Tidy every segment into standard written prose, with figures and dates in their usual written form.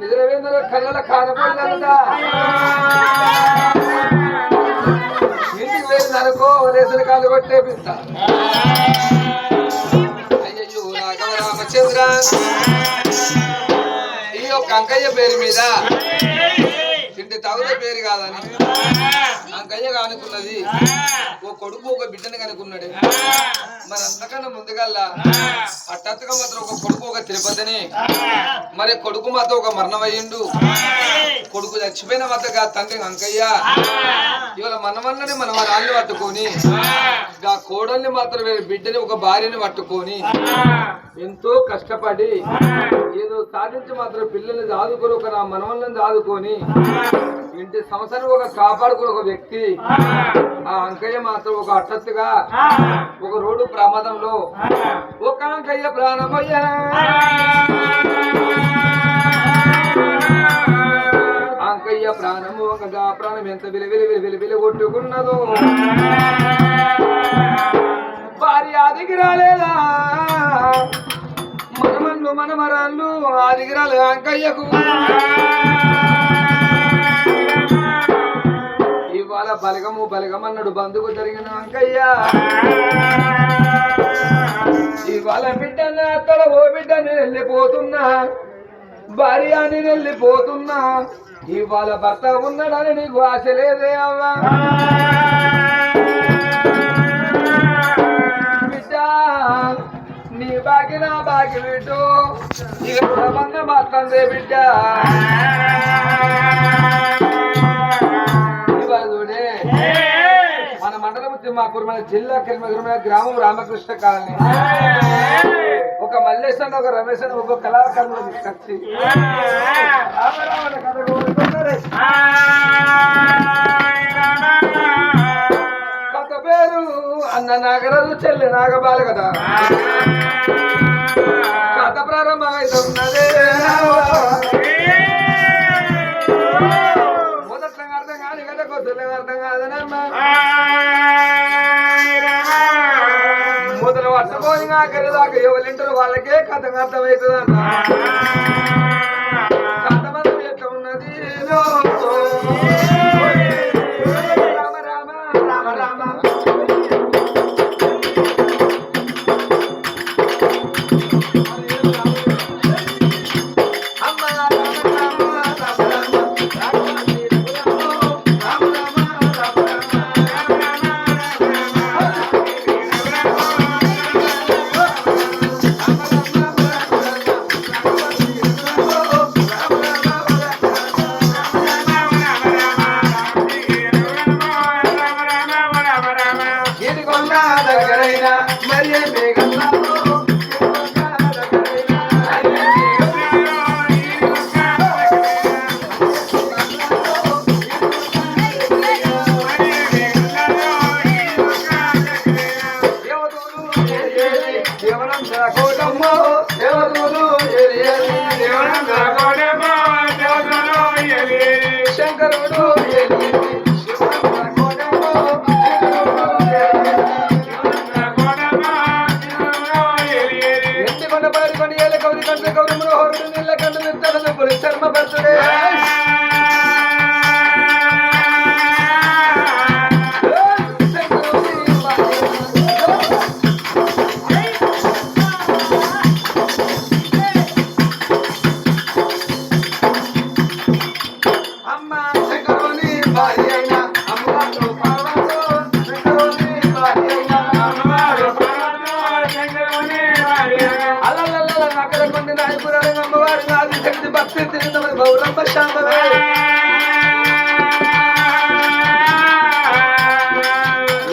నిజమేంద్ర కళ్ళ కానపడదా ఇంటికి వెళ్ళి అనుకో రేసిన కాళ్ళు కొట్టేపిస్తా. అయ్యో రాఘవ రామచంద్ర ఈ యొక్క అంకయ్య పేరు మీద ఇంటి తగుల పేరు కాదని అంకయ్య కానుకున్నది. ఓ కొడుకు ఒక బిడ్డని కనుకున్నాడు. మరి అంతకన్నా ముందుగల్లా హఠాత్తుగా మాత్రం ఒక కొడుకు ఒక తిరుపతిని, మరి కొడుకు మాత్రం ఒక మరణమయ్యిండు. కొడుకు చచ్చిపోయిన మాత్రం తండ్రి అంకయ్య ఇవాళ మనమన్నని మన రాళ్ళు పట్టుకొని ఆ కోడల్ని మాత్రం బిడ్డని ఒక భార్యని పట్టుకొని ఎంతో కష్టపడి ఏదో సాధించి మాత్రం పిల్లల్ని దాదుకొని ఒక నా మనవల్ని దాదుకొని ఇంటి సంవత్సరం ఒక కాపాడుకుని ఒక వ్యక్తి ఆ అంకయ్య మాత్రం ఒక హఠాత్తుగా ఒక రోడ్డు ప్రమాదంలో ఒక అంకయ్య ప్రాణమయ్యా. అంకయ్య ప్రాణము ఒకగా ప్రాణం ఎంత విలువిలి కొట్టుకున్నదో భార్య ఆదికి రాలేదా, మనమన్ను మనమరాళ్ళు ఆదికి రాలే అంకయ్యకు. ఇవాళ బలగమన్నాడు బంధుకు జరిగిన అంకయ్య. ఇవాళ బిడ్డని అక్కడ ఓ బిడ్డని వెళ్ళిపోతున్నా, భార్య అని వెళ్ళిపోతున్నా. ఇవాళ భర్త ఉన్నాడని నీకు ఆశ లేదే అవ్వా. బిడ్డ నీ బాకి నా బాకి బిడ్డు ఇక సంబంధం మాత్రందే బిడ్డ. మన మండలం తిమ్మాపూర్ మన జిల్లా కిరిమగిరి గ్రామం రామకృష్ణ కాలనీ ఒక మల్లేశ్ అని ఒక రమేష్ అని ఒక కళాకారులు తీసుకొచ్చి కథ పేరు అన్న నాగరాజు చెల్లి నాగబాల కదా. కథ ప్రారంభమైతున్నదే మొదట్లో అర్థం కాని కదా కొద్దిగా అర్థం కాదనమ్మా. మొదలు పట్టుకొని ఆఖరి దాకా ఎవరింటారు వాళ్ళకే కథ అర్థమవుతుందన్న. కథ మనం ఎట్లా ఉన్నది రామ రామ రామ రామ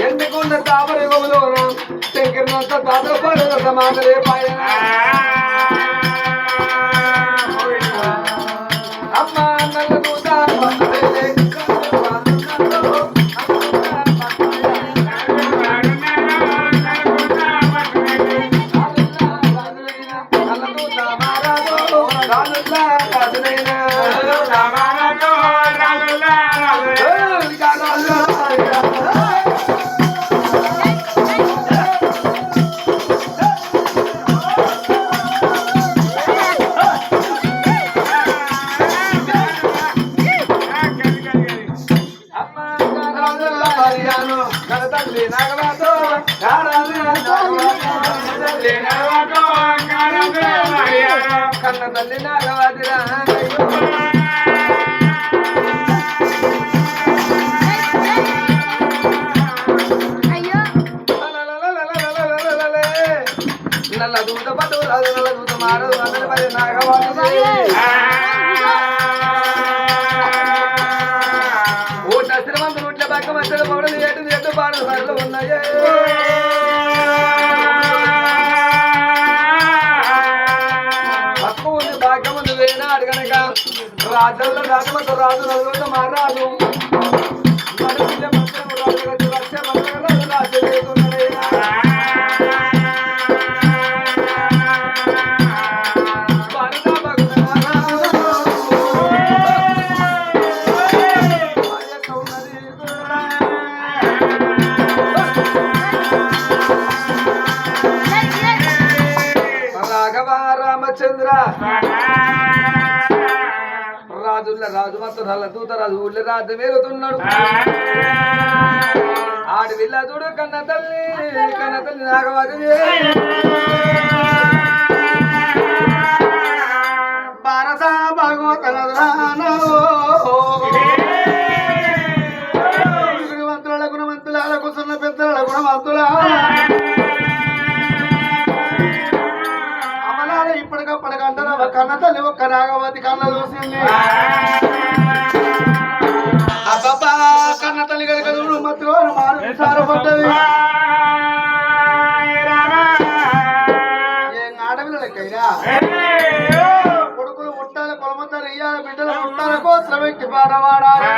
ఎందుకున్న తామర యుగంలోన శంకరనంత తాతపాడు సమానలే పాయ. అమ్మ నల్లను తల్లి నాగవాదిరా నల్ల దూత పట్టు రాదు నల్ల దూత మారదు అందరి పది నాగవాది ఓ నసిరమంతులు ఉంటే పక్క మధ్యలో పౌడలు ఎటు పాడలు సరలు ఉన్నాయే పక్క ఉంది భాగ్యం ఉంది వేనా అడగనక రాజ్యంలో రాజమంత రాజు నలుగుత మారాదు నడుపుతే మంత్రము రాజు వచ్చే మంత్రంలో రాజ్యం లేకున్నాడే రామచంద్ర రాజుల రాజు మొత్తం నల్ల దూత రాజు ఊళ్ళో రాజు వేరుతున్నాడు ఆడి విల్లదుడు కన్న తల్లి నాగవాది భారత గుణవంతుల గుణవంతుల కుసున్న పెద్దల గుణవంతుల ఇప్పటికప్పటికంటారా కన్న తల్లి ఒక్క నాగవతి కన్న చూసింది అబ్బా కన్న తల్లి కనుక చూడు మధ్యలో మారుపడ్డది ఏం ఆడపిల్లలకైనా కొడుకులు ముట్టాలి కొలమంతారు ఇయ్యాలి బిడ్డలు ముట్టాల కోసం వ్యక్తి పాడవాడాలి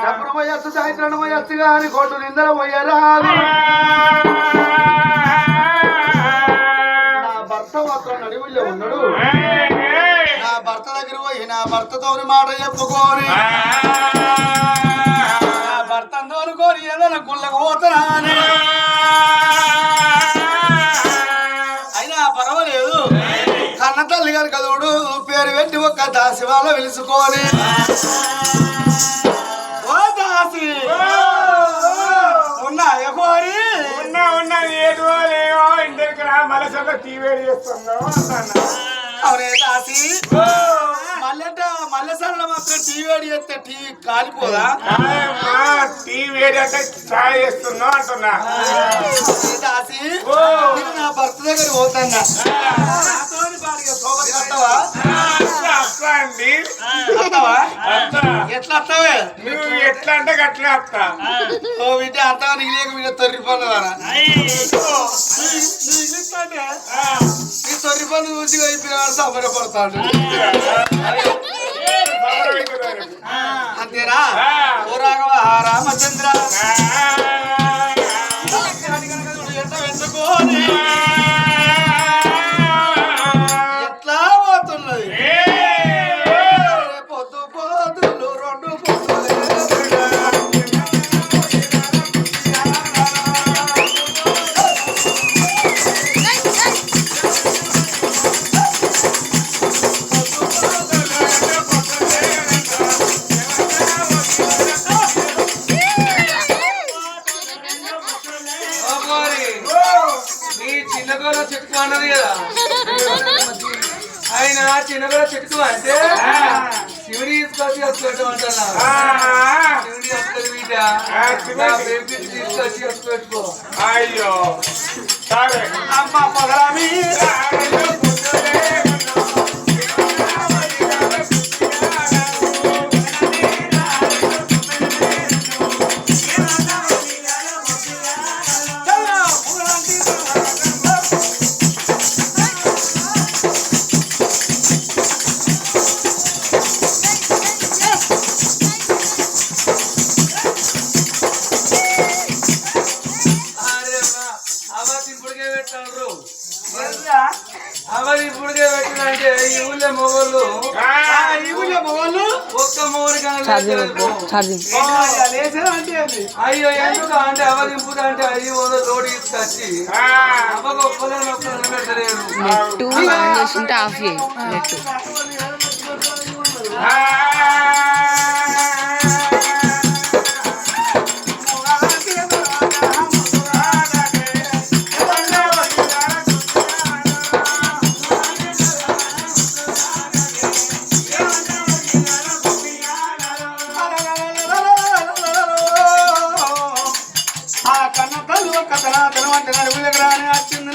డబ్బును పోయొచ్చు సాయంత్రం పోయొచ్చు కానీ కొట్టు నిందలు పోయరాదు నడివుల్లో ఉన్నాడు నా భర్త దగ్గర పోయి నా భర్తతో మాట చెప్పుకోని నా భర్త తోలుకోని ఏదైనా గుళ్ళకు పోతానని అయినా పర్వాలేదు కన్న తల్లి గారు కదుడు పేరు పెట్టి ఒక్క దాసి వాళ్ళ పిలుచుకోని ఓ దాసి ఉన్నాయా కోరి ఉన్నా ఏదో లేవో ఇంటికి రా మలసంగా టీవేడి చేస్తున్నావు అంటున్నా అవునే దాసి మల్లెసంలో మాత్రం టీవేడి చేస్తే టీవీ కాలిపోదా టీవేడి అంటే ఛాయ్ చేస్తున్నావు అంటున్నా దాసి నా భర్త దగ్గర పోతున్నా అత్తా అండి ఎట్లా వస్తావే నువ్వు ఎట్లా అంటే అట్లా వస్తా ఓ బిడ్డ అంతా నీకు బిడ్డ తొర్రి పనులు నీ తొర్రి పనులు చూసి అయిపోయినాడు సంబరపడతాడు అంతేనా ఓ రాఘవ రామచంద్ర ఎందుకోని ఎట్లా పోతున్నది పొద్దు పొద్దులు రెండు చిన్నగోళ చెట్టు అన్నది కదా ఆయన చిన్నగోళ చెట్టు అంటే శివుడి తీసుకొచ్చి వస్తుంటాం అంటున్నా శివుడి వస్తుంది బిడ్డ తీసుకొచ్చి వస్తు పెట్టుకో అయ్యో అమ్మ పొగరామి అవది ఇప్పుడుకే పెట్టినంటే ఈ ఊళ్ళో మొగోళ్ళు ఒక్క మొగోడి అయ్యో ఎందుకు అంటే అవదింపుడు అంటే అయ్యి లోడి తీసుకొచ్చి అవ్వకు ఒక్కదాన్ని ఒక్కదాన్ని పెట్టలేరు తెలవంటే నడుము దగ్గర అని వచ్చింది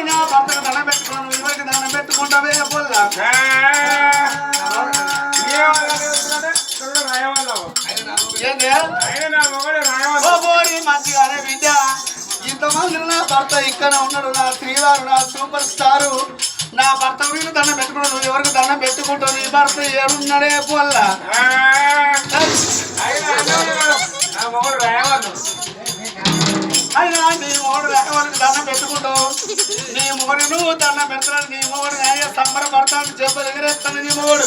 నా భర్తకు దండం పెట్టుకున్నాను ఎవరికి దండం పెట్టుకుంటావే పొల్లా మంచిగానే బిడ్డ ఇంతమంది నా భర్త ఇక్కడ ఉన్నాడు నా శ్రీవారు నా సూపర్ స్టారు నా భర్త వీళ్ళు దండం పెట్టుకున్నాడు నువ్వు ఎవరికి దండం పెట్టుకుంటావు నీ భర్త ఏడున్నాడే పొల్లా అయినా నీ మొగుడు రాయవారికి దండం పెట్టుకుంటావు నీ మొగుడు నువ్వు దండం పెడతాడు నీ మొగుడు సంబరపడతాను చెప్పలు ఎగరేస్తాను నీ మొగుడు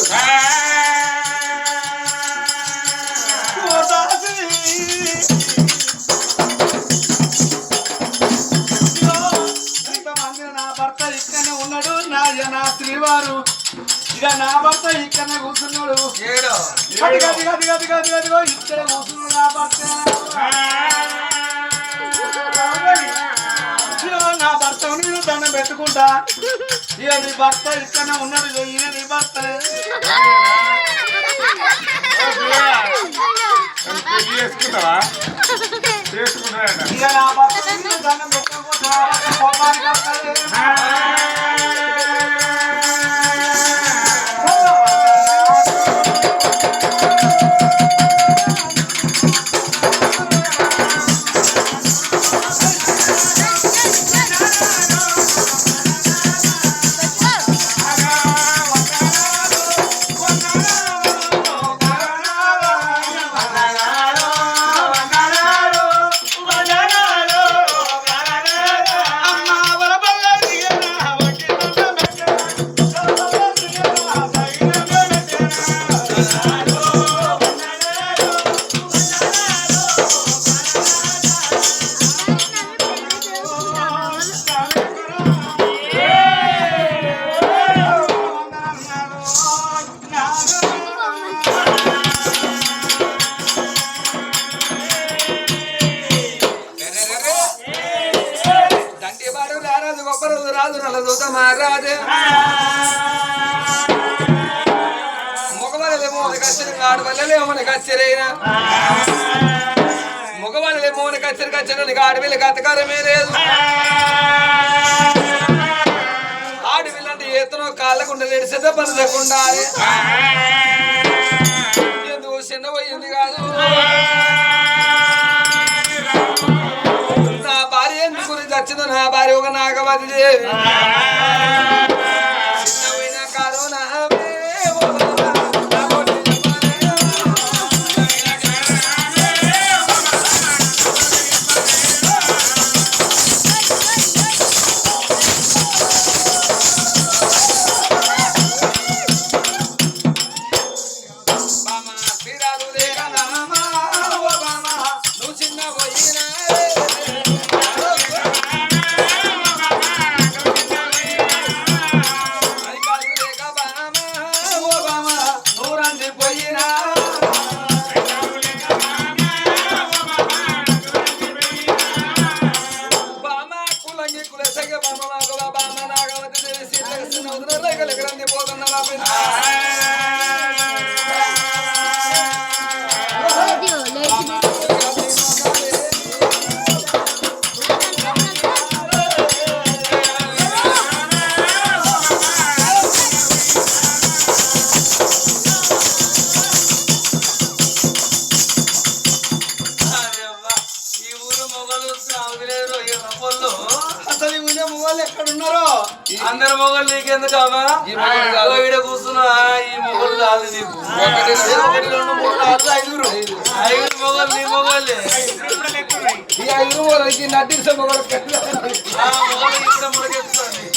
ఇంతమంది నా భర్త ఇక్కడనే ఉన్నాడు నా శ్రీవారు ఇక నా భర్త ఇక్కడనే కూర్చున్నాడు ఇక్కడ కూర్చున్నాడు నా భర్త నా భర్త నేను దండం పెట్టుకుంటా ఇక నీ భర్త ఇక్కడనే ఉన్నాడు ఈయన నీ భర్త ఇక నా భర్త దండం పెట్టుకుంటా కోపానికి వస్తాడు మగవాళ్ళేమో కచ్చరి కచ్చడానికి ఆడపిల్లకి అతకారమే లేదు ఆడపిల్లంటే ఏతనో కాళ్ళకుండా నడిచేదే పనకుండా ఎందుకు చిన్న పోయింది కాదు నా భార్య ఎందుకు గురించి వచ్చిందో నా భార్య ఒక నాగవతి దేవి చిన్నపోయిన కరోనా అందరు మొగలు నీకెందుకమ్మా ఈడ కూర్చున్నా ఈ మొగలు రాదు నీకు 1 2 3 4 5 మొగలు నీ మొగలే ఈ 5 మొగలకి నటించే మొగలు ఇక్కడ మొగలుస్తుంది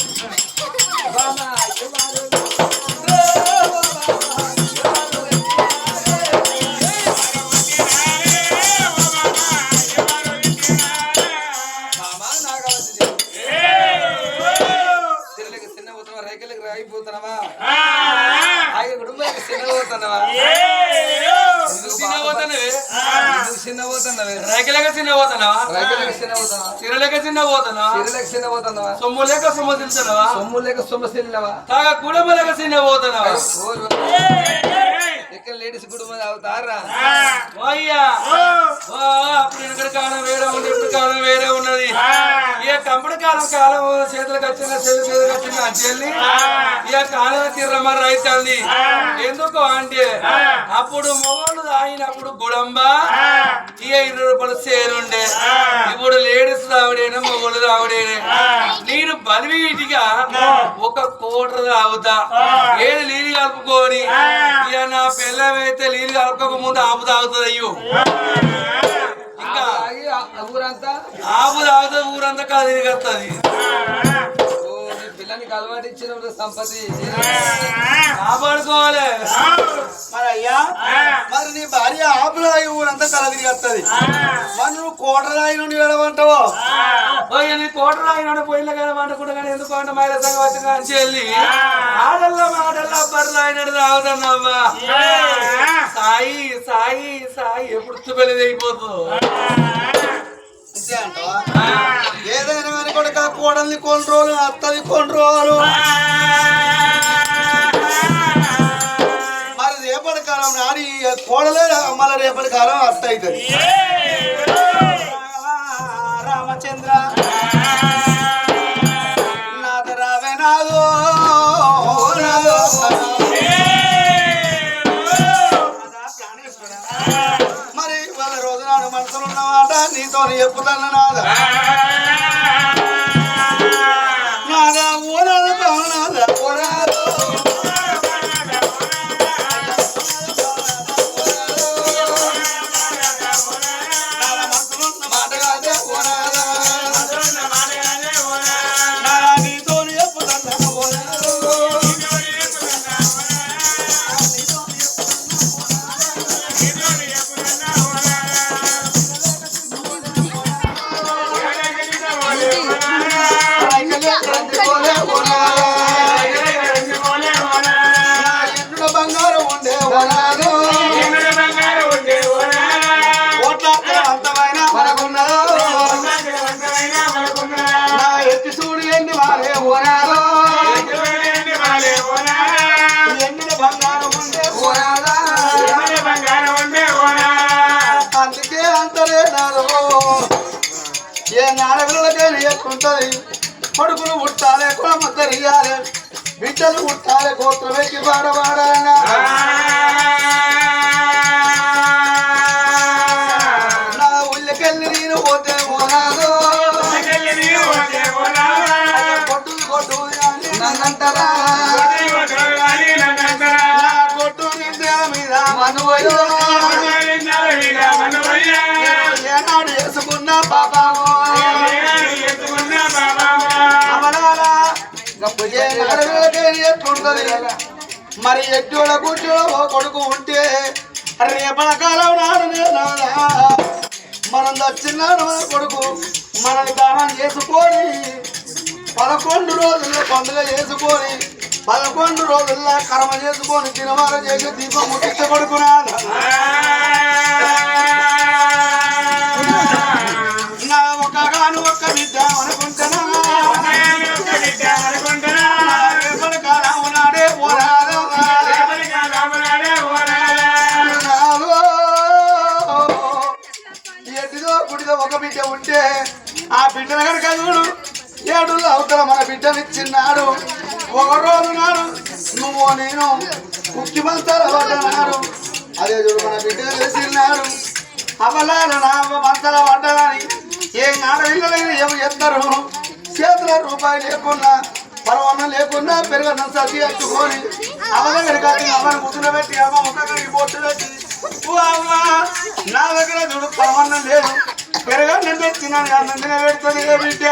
అయిపోతున్నావా రైకలేక చిన్న పోతున్నావా చిరలేక చిన్న పోతున్నావా సొమ్ము లేక సొమ్ము తింటున్నావా సొమ్ము లేక సొమ్ము తిన్నావా తాగా కుడమ లేక చిన్న పోతున్నావా లేడీస్ కుటుంబం అవుతారా అయ్యా అప్పుడు ఇక్కడ కాలం వేరే ఉంది ఇప్పుడు కాలం వేరే ఉన్నది ఇక కంపడి కాలం చేతులకు వచ్చిన చేతులకు వచ్చిన చెల్లి ఇక కాలం తిర్రమర్ర అవుతుంది ఎందుకు అంటే అప్పుడు మొగోళ్ళు తాగినప్పుడు గుడంబ ఇక 20 రూపాయలు సేరుండే ఇప్పుడు లేడీస్ రావుడేనా మొగోళ్ళు రావుడేనే నేను బలివీటిగా 1 కోటర్ తాగుతా ఏది నీళ్ళు కలుపుకొని ఇక నా పిల్లమైతే నీళ్ళు కలుపుకోక ముందు ఆపు తాగుతుంది అయ్యో ఇంకా ఊరంతా ఆపు తాగుతుంది ఊరంతా కాదు తిరిగొస్తుంది పిల్లని అలవాటు ఇచ్చిన సంపత్తి కాపాడుకోవాలి మరి అయ్యా మరి నీ భార్య ఆపురాయి ఊరంతా తల తిరిగి వస్తుంది మరి నువ్వు కోటరాయి నుండి వెళ్ళమంటావో నీ కోటలు ఆయన పోయిన కానీ వండుకుంటా కానీ ఎందుకు అంటే మైల సంఘం వచ్చి కానీ చెల్లి ఆడల్లా మాటల్లా బర్రెలు ఆయన తాగుతున్నామ్మా సాయి సాయి సాయి ఎప్పుడు పెళ్లి అయిపోతుందో అంతే అంటావా ఏదైనా కానీ కూడా కోడల్ని కొన్ని రోజులు అత్తది కొన్ని రోజులు మరి రేపటి కాలం నాడి కోడలే మళ్ళీ రేపటి కాలం అత్త అవుతుంది రామచంద్ర నాథ రావే నాదో మరి వాళ్ళ రోజునాడు మనసులు ఉన్నమాట నీతో చెప్పుతాను నాద నాదా ఓనాద పవనాద ఓనాదో బంగారం ఉండే ఓనాదో అంతమైన మనకున్నదో నా ఎత్తి చూడు ఎన్ని వారే ఓనాదో ఎన్ని బంగారం ఉండే ఓనాదా అందుకే అంతరే నాదో ఏ నాడపిల్లలకైనా ఎక్కుంటది కొడుకులు పుట్టాలి కులము తెలియాలి బిడ్డలు పుట్టాలి గోత్రమేకి పాడవాడన్నా నా ఉల్లికెళ్ళి నేను పోతే ఓనాదో కొట్టులు కొట్టు నన్నంటారా నా కొట్టు నిందే మీద మనువయ్యో ఏనాడు వేసుకున్న పాపము మరి ఎడ్డోళ్ళ గుడ్డోళ్ళ కొడుకు ఉంటే రేపల కాలం నాడు మనం దచ్చిన్నాడు మన కొడుకు మనల్ని దానం చేసుకొని 11 రోజుల్లో పండుగ చేసుకొని 11 రోజుల్లో కర్మ చేసుకొని తినవారు చేసి దీపం ముట్టించ కొడుకునా నా ఒక్కగాను ఒక్క బిడ్డ అనుకుంటున్నా రేపటి కాలం నాడే పోరాడు ఎడ్డిదో గుడిదో ఒక బిడ్డ ఉంటే ఆ బిడ్డను కనుక చూడు 7 అవతల మన బిడ్డనిచ్చిన్నాడు ఒక రోజు నాడు నువ్వు నేను ముఖ్యమంత్రి పడ్డనాడు అదే చూడు మన బిడ్డను వేసిన్నాడు అవలాలు నా మంతల పడ్డదని ఏ ఆడపిల్లలైనా ఏమి చేస్తారు చేతుల రూపాయి లేకున్నా పరవన్నం లేకున్నా పెరుగన్నం సర్ది హచ్చుకొని అమ్మ దగ్గర కానీ అమ్మని ముద్దులు పెట్టి అమ్మ ముఖానికి బొట్టు పెట్టి అమ్మ నా దగ్గర చూడు పరవన్నం లేదు పెరుగన్నం తెచ్చినాను అన్నం తిన పెడుతుంది బిడ్డ